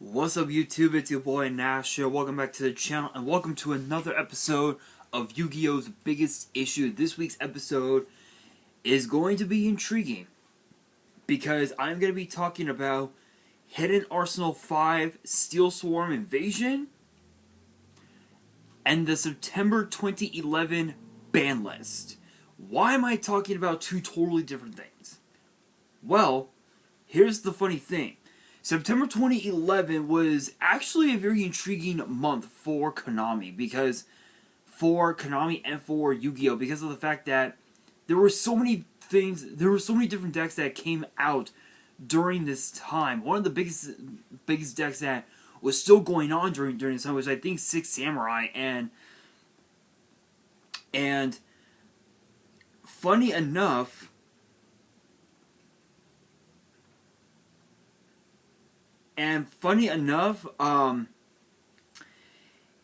What's up YouTube, it's your boy Nash here. Welcome back to the channel and welcome to another episode of Yu-Gi-Oh's Biggest Issue. This week's episode is going to be intriguing because I'm going to be talking about Hidden Arsenal 5 Steelswarm Invasion and the September 2011 ban list. Why am I talking about two totally different things? Well, here's the funny thing. September 2011 was actually a very intriguing month for Konami and for Yu-Gi-Oh! Because of the fact that there were so many different decks that came out during this time. One of the biggest decks that was still going on during this time was, I think, Six Samurai, and funny enough,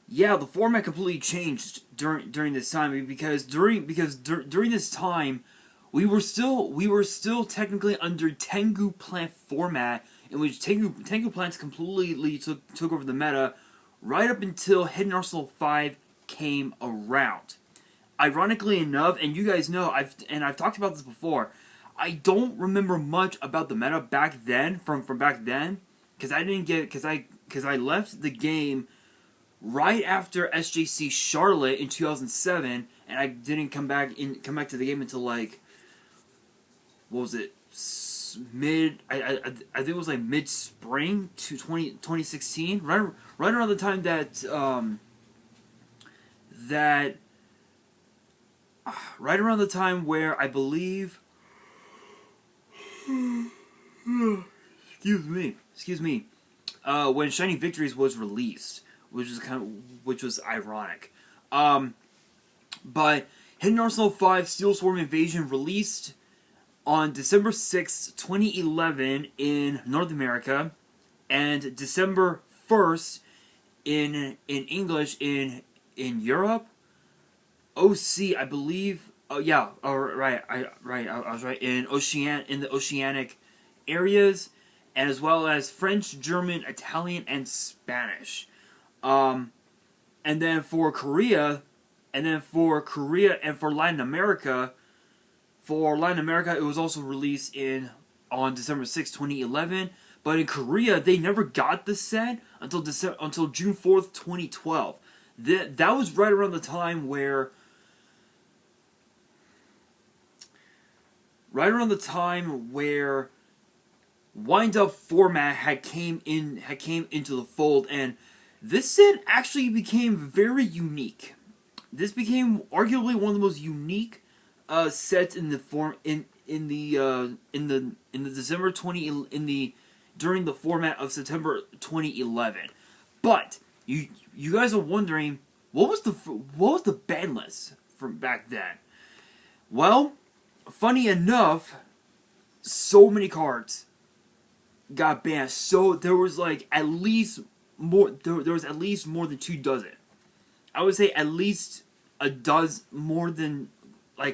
yeah, the format completely changed during this time because during this time we were still technically under Tengu Plant format, in which Tengu Plants completely took over the meta right up until Hidden Arsenal 5 came around. Ironically enough, and you guys know I've talked about this before, I don't remember much about the meta back then from back then. Because I left the game right after SJC Charlotte in 2007, and I didn't come back to the game until, like, what was it, I think it was like mid-spring to 2016, right around the time that right around the time where I believe Excuse me. When Shining Victories was released, which was ironic. But Hidden Arsenal 5 Steelswarm Invasion released on December 6th, 2011 in North America, and December 1st in English in Europe. OC, I believe. Oh yeah. Oh right. I was right in the Oceanic areas, and as well as French, German, Italian, and Spanish. And then for Korea and for Latin America, it was also released on December 6, 2011. But in Korea, they never got the set until June 4th, 2012. That was right around the time where wind-up format had came into the fold, and this set actually became very unique. This became arguably one of the most unique sets in the December 20 during the format of September 2011. But you guys are wondering, what was the ban list from back then? Well, funny enough, so many cards got banned. So there was at least more than 2 dozen. I would say at least a dozen, more than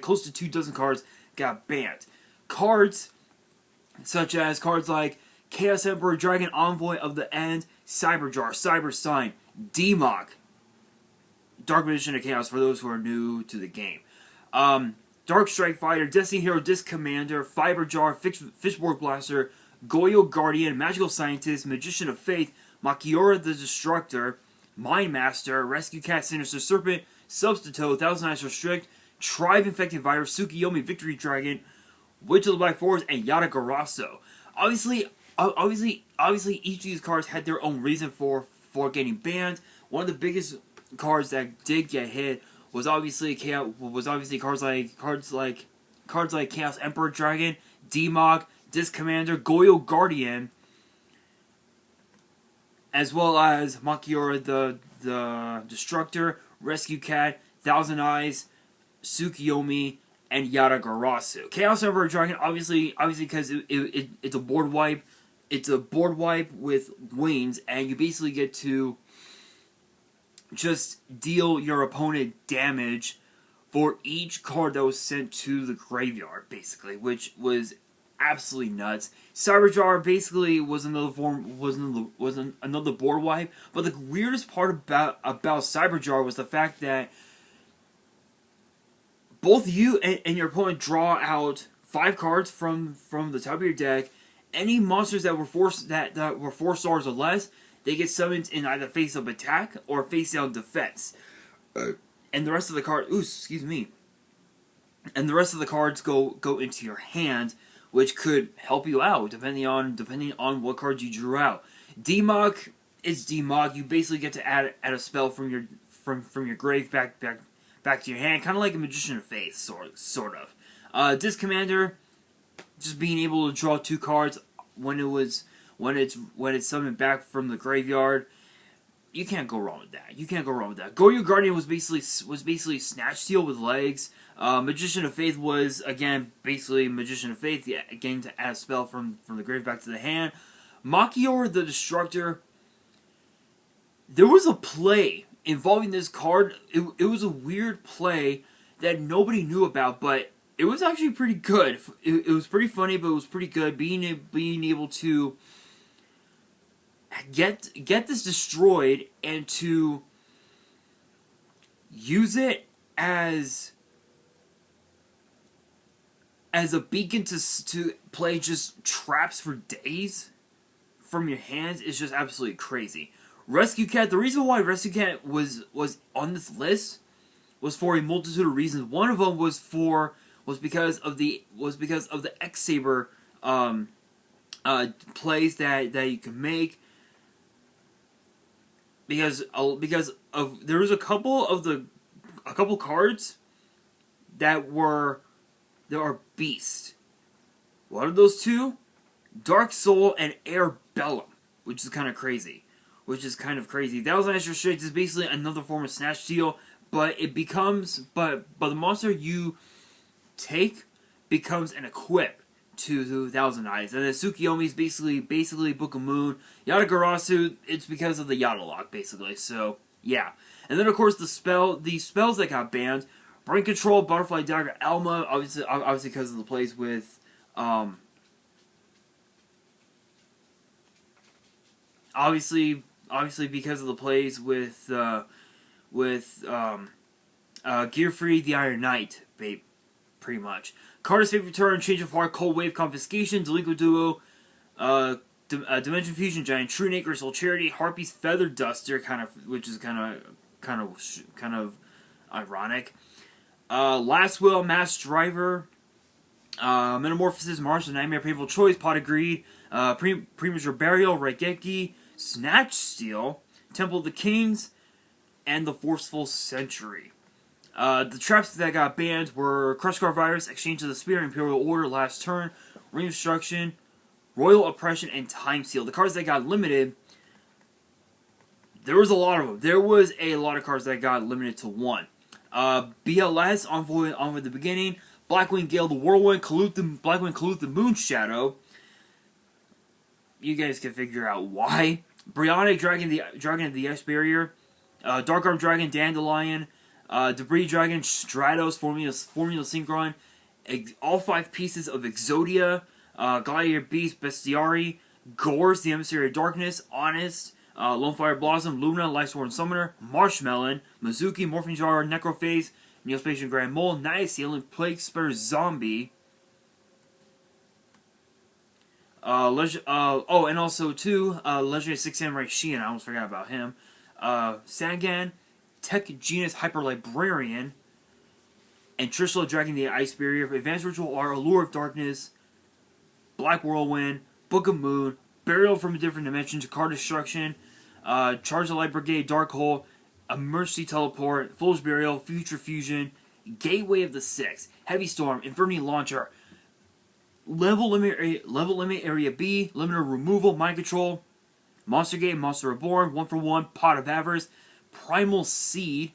close to 2 dozen cards got banned. Cards such as cards like Chaos Emperor, Dragon Envoy of the End, Cyberjar, Cyber Sign, Demok, Dark Magician of Chaos for those who are new to the game. Dark Strike Fighter, Destiny Hero, Disc Commander, Fiber Jar, Fishborg Blaster, Goyo Guardian, Magical Scientist, Magician of Faith, Makiora the Destructor, Mind Master, Rescue Cat, Sinister Serpent, Substitute, Thousand Eyes Restrict, Tribe Infected Virus, Tsukiyomi Victory Dragon, Witch of the Black Forest, and Yata Garasso. Obviously, each of these cards had their own reason for getting banned. One of the biggest cards that did get hit was obviously cards like Chaos Emperor Dragon, Demok, Disc Commander, Goyo Guardian, as well as Makiora the Destructor, Rescue Cat, Thousand Eyes, Tsukiyomi, and Yata Garasu. Chaos Emperor Dragon, obviously because it's a board wipe. It's a board wipe with wings, and you basically get to just deal your opponent damage for each card that was sent to the graveyard, basically, which was absolutely nuts. Cyberjar basically was another form, another board wipe. But the weirdest part about Cyberjar was the fact that both you and your opponent draw out 5 cards from the top of your deck. Any monsters that were that were 4 stars or less, they get summoned in either face up attack or face down defense. And the rest of the card, excuse me. And the rest of the cards go into your hand, which could help you out depending on what cards you drew out. Demog is Demog. You basically get to add a spell from your grave back to your hand, kind of like a Magician of Faith, sort of. Disc Commander, just being able to draw 2 cards when it's summoned back from the graveyard. You can't go wrong with that. Goryu Guardian was basically Snatch Steal with legs. Magician of Faith was, again, basically Magician of Faith, again, to add a spell from the grave back to the hand. Machior the Destructor, there was a play involving this card. It was a weird play that nobody knew about, but it was actually pretty good. It was pretty funny, but it was pretty good. Being able to get this destroyed and to use it as a beacon to play just traps for days from your hands is just absolutely crazy. Rescue Cat, the reason why Rescue Cat was on this list was for a multitude of reasons. One of them was because of the X-Saber plays that you can make. Because there was a couple cards that are beast. What are those 2? Dark Soul and Air Bellum, which is kind of crazy. Thousand Extra Strength is basically another form of Snatch Steal, but the monster you take becomes an equip to Thousand Eyes. And then Tsukiyomi is basically Book of Moon. Yatagarasu, it's because of the Yata lock, basically. So, yeah. And then, of course, the spells that got banned. Brain Control, Butterfly Dagger, Alma, obviously because of the plays with, obviously because of the plays with Gearfree, the Iron Knight, pretty much. Card Escape Return, Change of Heart, Cold Wave, Confiscation, Delinquent Duo, Dimension Fusion, Giant Trunake, Crystal Charity, Harpy's Feather Duster, which is kind of ironic. Last Will, Mass Driver, Metamorphosis, Martial Nightmare, Painful Choice, Pot of Greed, Premature Burial, Raigeki, Snatch Steal, Temple of the Kings, and the Forceful Century. The traps that got banned were Crush Guard Virus, Exchange of the Spear, Imperial Order, Last Turn, Ring of Destruction, Royal Oppression, and Time Seal. The cards that got limited, there was a lot of them. There was a lot of cards that got limited to 1. BLS, Envoy the Beginning, Blackwing Gale the Whirlwind, Blackwing Kaluth the Moonshadow. You guys can figure out why. Bryonic Dragon of the Ice Barrier, Dark Arm Dragon, Dandelion, Debris Dragon, Stratos, Formula Synchron, all 5 pieces of Exodia, Gladiator Beast, Bestiari, Gores, the Emissary of Darkness, Honest, Lonefire Blossom, Luna, Lightsworn Summoner, Marshmelon, Mizuki, Morphing Jar, Necrophase, Neospatian Grand Mole, Night Sealing, Plague Spitter Zombie. And also too, Legendary 6 Samurai Shion, I almost forgot about him. Sagan, Tech Genus Hyper Librarian, and Trishula Dragon the Ice Barrier, Advanced Ritual R, Allure of Darkness, Black Whirlwind, Book of Moon, Burial from a Different Dimension, Card Destruction, Charge the Light Brigade, Dark Hole, Emergency Teleport, Foolish Burial, Future Fusion, Gateway of the Six, Heavy Storm, Inferni Launcher, Level Limit Area B, Limiter Removal, Mind Control, Monster Game, Monster Reborn, 1-for-1, Pot of Avarice, Primal Seed.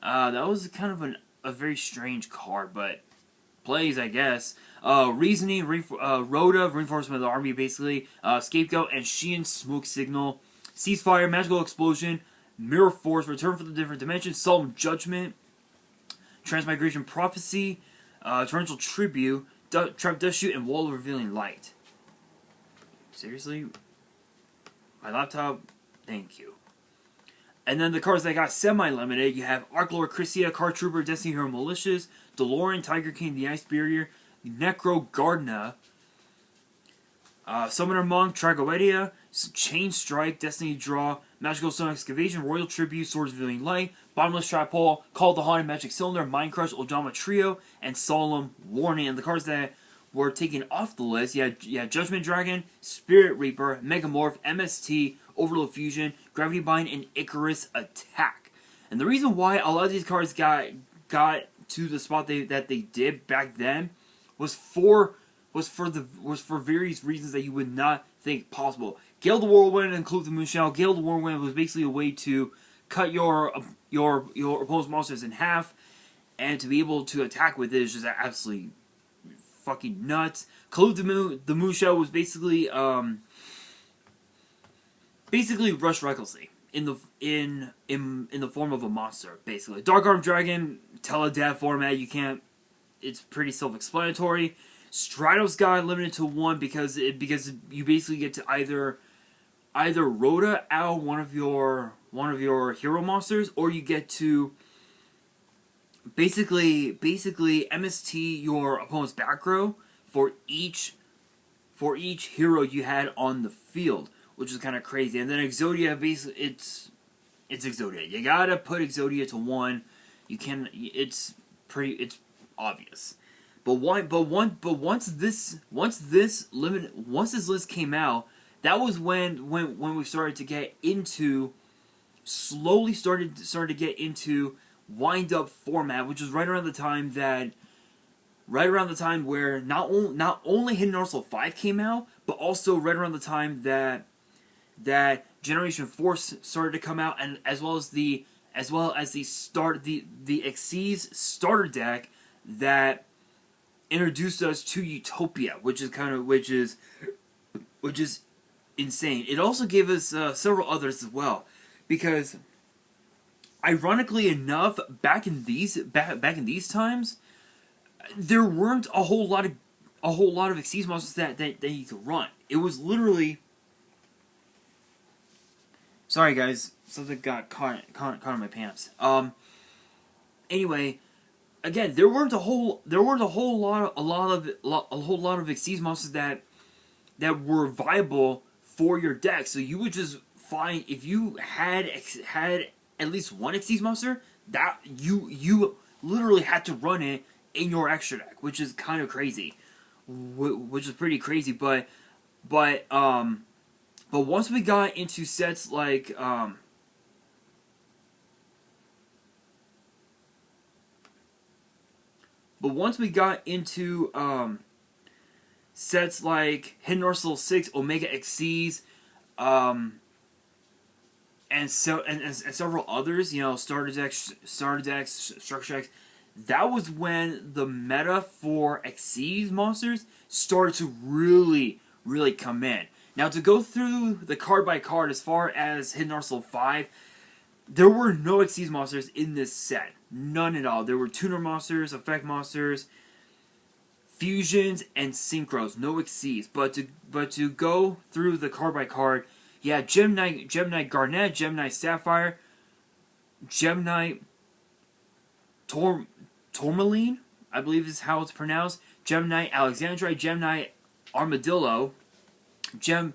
That was kind of a very strange card, but plays, I guess. Reasoning, Rhoda, Reinforcement of the Army, basically. Scapegoat, and Sheehan Smoke Signal. Ceasefire, Magical Explosion, Mirror Force, Return from the Different Dimension, Solemn Judgment, Transmigration Prophecy, Torrential Tribute, Trap Dust Shoot, and Wall of Revealing Light. Seriously? My laptop? Thank you. And then the cards that got semi-limited, you have Arc Lord Crissia, Card Trooper, Destiny Hero Militias, DeLorean, Tiger King, the Ice Barrier, Necro Gardna, Summoner Monk, Tragoedia, Chain Strike, Destiny Draw, Magical Stone Excavation, Royal Tribute, Swords Revealing Light, Bottomless Trap Hole, Call of the Haunted, Magic Cylinder, Mind Crush, Ojama Trio, and Solemn Warning. And the cards that were taken off the list, you had Judgment Dragon, Spirit Reaper, Megamorph, MST, Overload Fusion, Gravity Bind, and Icarus Attack. And the reason why a lot of these cards got to the spot that they did back then was for various reasons that you would not think possible. Gale the Whirlwind and Clue the Moonshell. Gale the Whirlwind was basically a way to cut your opponent's monsters in half, and to be able to attack with it is just absolutely fucking nuts. Clue the Moonshell was basically Rush recklessly in the form of a monster. Basically, Dark Arm Dragon, Teledeath format. You can't. It's pretty self-explanatory. Stratos got limited to 1 because you basically get to either Rhoda out one of your hero monsters, or you get to basically MST your opponent's back row for each hero you had on the field, which is kind of crazy. And then Exodia, basically it's Exodia. You gotta put Exodia to 1. You can. It's obvious. But once this list came out, that was when we started to get into started to get into wind up format, which was right around the time where not only Hidden Arsenal 5 came out, but also right around the time that Generation 4 started to come out, and as well as the Xyz starter deck that introduced us to Utopia, which is insane. It also gave us several others as well, because ironically enough, back in these times, there weren't a whole lot of Xyz monsters that you could run. It was literally. Sorry guys, something got caught in my pants. Anyway. Again, there weren't a whole lot of Xyz monsters that were viable for your deck. So you would just find, if you had at least one Xyz monster, that you literally had to run it in your extra deck, which is kind of crazy, which is pretty crazy. But once we got into sets like But once we got into sets like Hidden Arsenal 6, Omega Xyz, and several others, starter decks, structure decks, that was when the meta for Xyz monsters started to really, really come in. Now, to go through the card by card, as far as Hidden Arsenal 5, there were no Xyz monsters in this set. None at all. There were tuner monsters, effect monsters, fusions, and synchros. No Xyz. But to go through the card by card, yeah, Gem Knight Garnet, Gem Knight Sapphire, Gem Knight Tourmaline, I believe is how it's pronounced. Gem Knight Alexandrite, Gem Knight Armadillo, Gem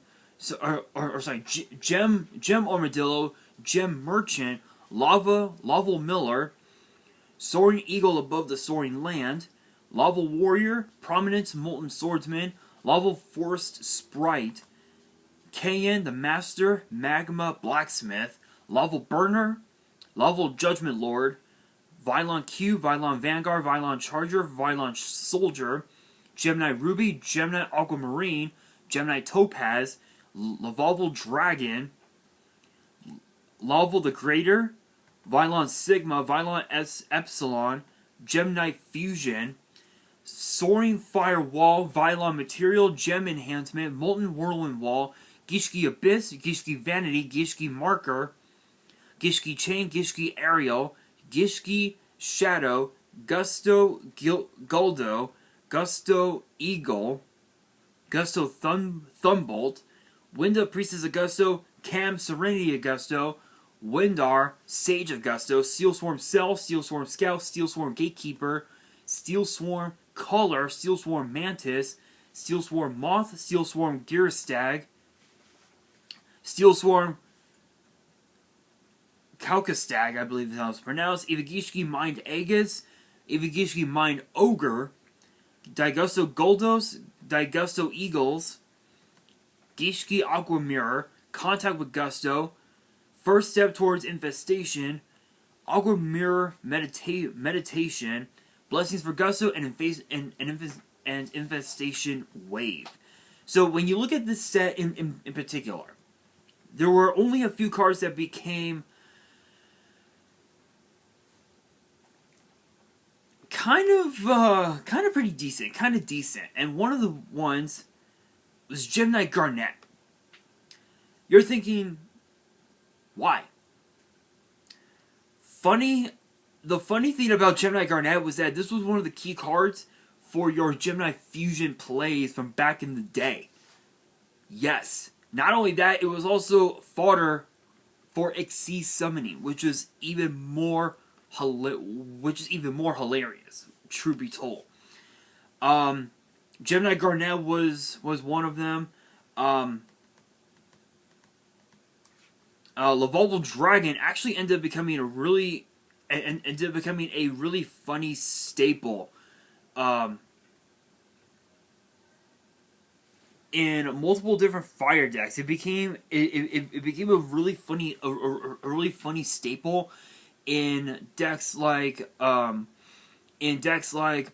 Armadillo, Gem Merchant, Lava Miller, Soaring Eagle Above the Soaring Land, Lava Warrior, Prominence Molten Swordsman, Lava Forest Sprite, Kayan the Master, Magma Blacksmith, Lava Burner, Lava Judgment Lord, Vylon Q, Vylon Vanguard, Vylon Charger, Vylon Soldier, Gemini Ruby, Gemini Aquamarine, Gemini Topaz, Lavalval Dragon, Laval the Greater, Vylon Sigma, Vylon Epsilon, Gemini Fusion, Soaring Firewall, Vylon Material, Gem Enhancement, Molten Whirlwind Wall, Gishki Abyss, Gishki Vanity, Gishki Marker, Gishki Chain, Gishki Aerial, Gishki Shadow, Gusto Guldo, Gusto Eagle, Gusto Thumbolt, Winda Priestess Augusto, Cam Serenity Augusto, Windar Sage Augusto, Steelswarm Cell, Steelswarm Scout, Steelswarm Gatekeeper, Steelswarm Color, Steelswarm Mantis, Steelswarm Moth, Steelswarm Gearstag, Steelswarm Kaukastag, I believe is how it's pronounced, Ivagishki Mind Aegis, Ivagishki Mind Ogre, Daigusto Goldos, Daigusto Eagles, Gishki Aqua Mirror, Contact with Gusto, First Step Towards Infestation, Aqua Mirror Meditation, Blessings for Gusto, and Infestation Wave. So when you look at this set in particular, there were only a few cards that became kind of pretty decent, and one of the ones was Gemini Garnet. You're thinking, why? The funny thing about Gemini Garnet was that this was one of the key cards for your Gemini Fusion plays from back in the day. Yes, not only that, it was also fodder for Xyz summoning, which is even more hilarious. Truth be told, Gemini Garnet was one of them. Lavalval Dragon actually ended up becoming a really funny staple in multiple different fire decks. It became a really funny staple in decks like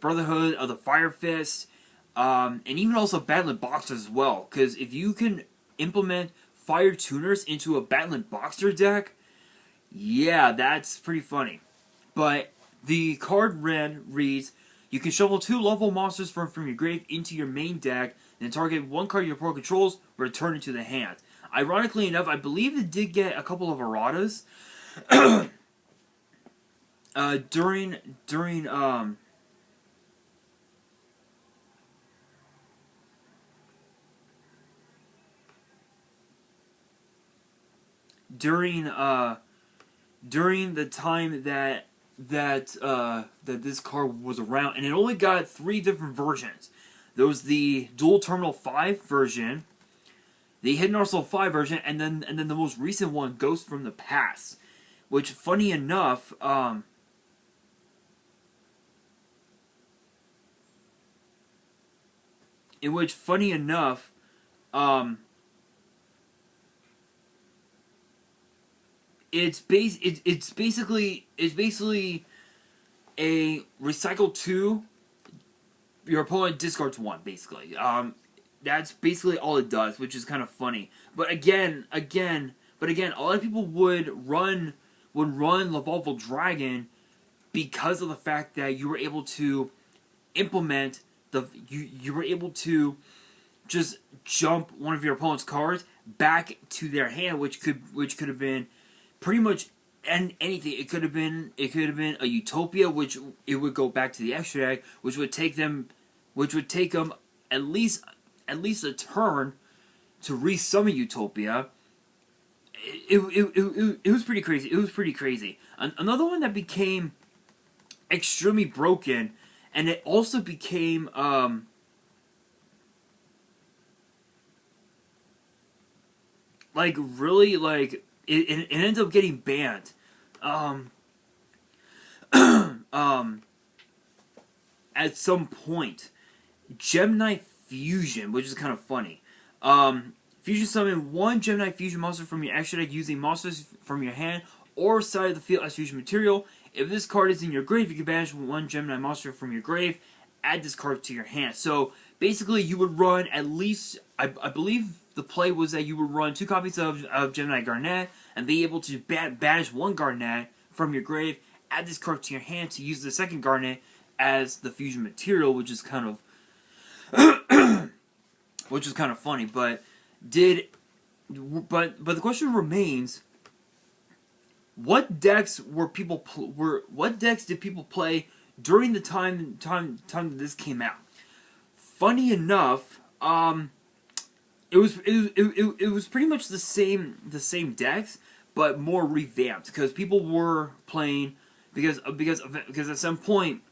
Brotherhood of the Fire Fist, and even also Battling Boxers as well. Because if you can implement Fire Tuners into a Battling Boxer deck, yeah, that's pretty funny. But the card reads, you can shuffle 2 level monsters from your grave into your main deck, then target one card your opponent controls, return it to the hand. Ironically enough, I believe it did get a couple of erratas during the time that this card was around, and it only got 3 different versions. There was the Dual Terminal 5 version, the Hidden Arsenal 5 version, and then the most recent one, Ghost from the Past, which, funny enough, it's basically a recycle 2. Your opponent discards 1, basically. That's basically all it does, which is kind of funny. But again, a lot of people would run Lavalval Dragon because of the fact that you were able to implement you were able to just jump one of your opponent's cards back to their hand, which could have been pretty much anything. It could have been a Utopia, which it would go back to the extra deck, which would take them at least a turn to resummon Utopia. It was pretty crazy. Another one that became extremely broken, and it also became it ended up getting banned. At some point, Gemini Fusion, which is kind of funny. Fusion summon 1 Gemini Fusion monster from your extra deck using monsters from your hand or side of the field as fusion material. If this card is in your grave, you can banish 1 Gemini monster from your grave. Add this card to your hand. So basically, you would run at least, I believe the play was that you would run 2 copies of Gemini Garnet and be able to banish 1 Garnet from your grave. Add this card to your hand to use the second Garnet as the fusion material, which is kind of funny. But the question remains: what decks did people play during the time that this came out? funny enough, it was pretty much the same decks, but more revamped because people were playing because at some point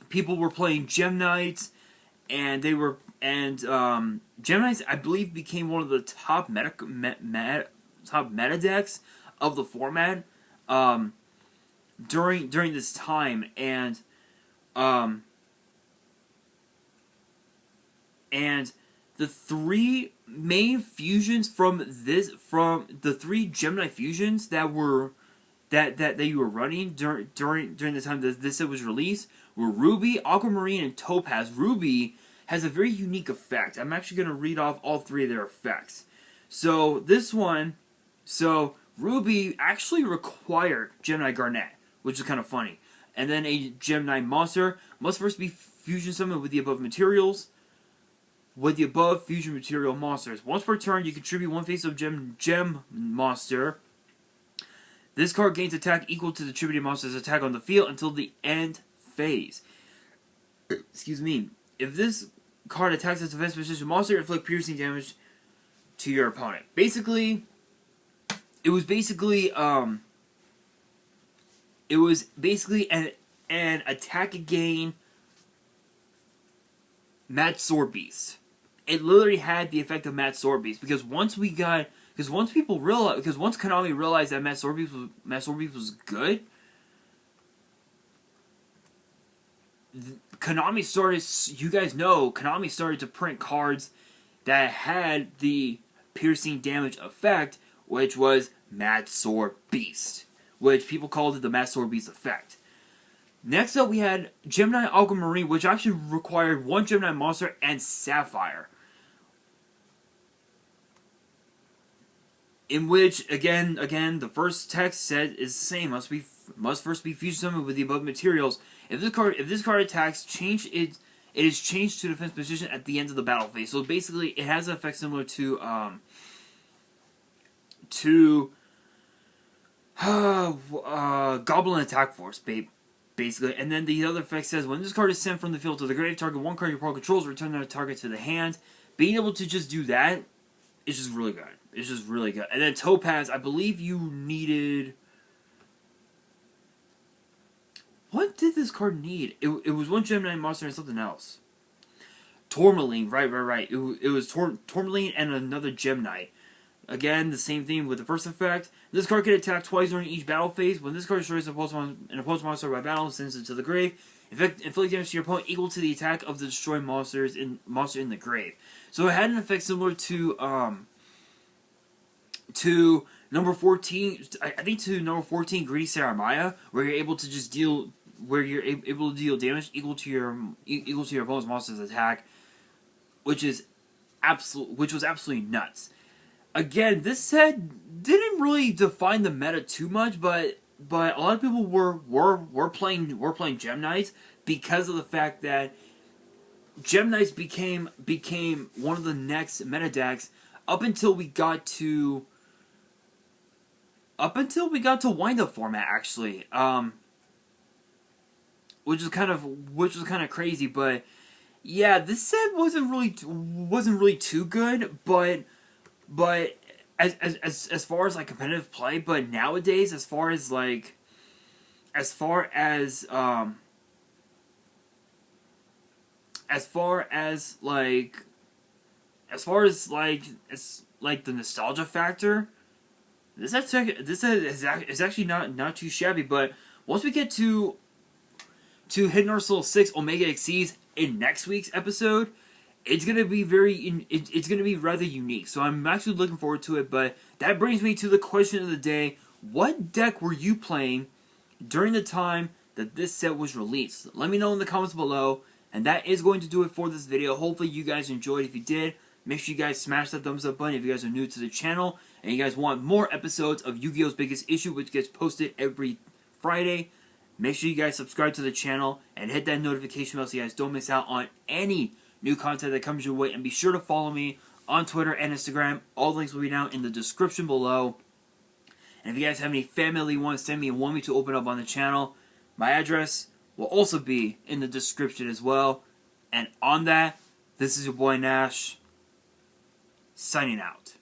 people were playing Gem Knights, and Gem Knights, I believe, became one of the top meta decks of the format during this time, and the three main fusions from the three Gemini fusions that you were running during the time that this set was released were Ruby, Aquamarine, and Topaz. Ruby has a very unique effect. I'm actually going to read off all three of their effects. So Ruby actually required Gemini Garnet, which is kind of funny. And then a Gemini monster must first be fusion summoned with the above materials. With the above fusion material monsters. Once per turn, you contribute one face of gem monster. This card gains attack equal to the attributed monster's attack on the field until the end phase. Excuse me. If this card attacks its defense position monster, inflict piercing damage to your opponent. Basically, it was basically an attack again Mad Sword Beast. It literally had the effect of Mad Sword Beast because once Konami realized that Mad Sword Beast was good, Konami started to print cards that had the piercing damage effect, which was Mad Sword Beast, which people called it the Mad Sword Beast effect. Next up, we had Gemini Aquamarine, which actually required one Gemini monster and Sapphire. In which, again, the first text said is the same. Must first be fusion summoned with the above materials. If this card attacks, it is changed to defense position at the end of the battle phase. So basically, it has an effect similar to Goblin Attack Force, basically. And then the other effect says, when this card is sent from the field to the grave, target one card your opponent controls, return that target to the hand. Being able to just do that is just really good. It's just really good. And then Topaz, I believe you needed... What did this card need? It was one Gemini monster and something else. Tourmaline, right. It was Tourmaline and another Gemini. Again, the same thing with the first effect. This card can attack twice during each battle phase. When this card destroys an opposed monster by battle, sends it to the grave. Inflict damage to your opponent equal to the attack of the destroyed monster in the grave. So it had an effect similar to number 14. I think to number 14, Greedy Saramaya, where you're able to just deal damage equal to your opponent's monster's attack, which was absolutely nuts. Again, this set didn't really define the meta too much, but a lot of people were playing Gem Knights because of the fact that Gem Knights became one of the next meta decks up until we got to wind up format, actually, which was kind of crazy. But yeah, this set wasn't really too good, but as far as like competitive play, but nowadays as far as the nostalgia factor, this is actually not too shabby. But once we get to Hidden Arsenal 6 Omega Exceeds in next week's episode, it's gonna be rather unique. So I'm actually looking forward to it. But that brings me to the question of the day: what deck were you playing during the time that this set was released? Let me know in the comments below. And that is going to do it for this video. Hopefully you guys enjoyed. If you did, make sure you guys smash that thumbs up button if you guys are new to the channel and you guys want more episodes of Yu-Gi-Oh's Biggest Issue, which gets posted every Friday. Make sure you guys subscribe to the channel and hit that notification bell so you guys don't miss out on any new content that comes your way. And be sure to follow me on Twitter and Instagram. All the links will be down in the description below. And if you guys have any family you want to send me and want me to open up on the channel, my address will also be in the description as well. And on that, this is your boy Nash, signing out.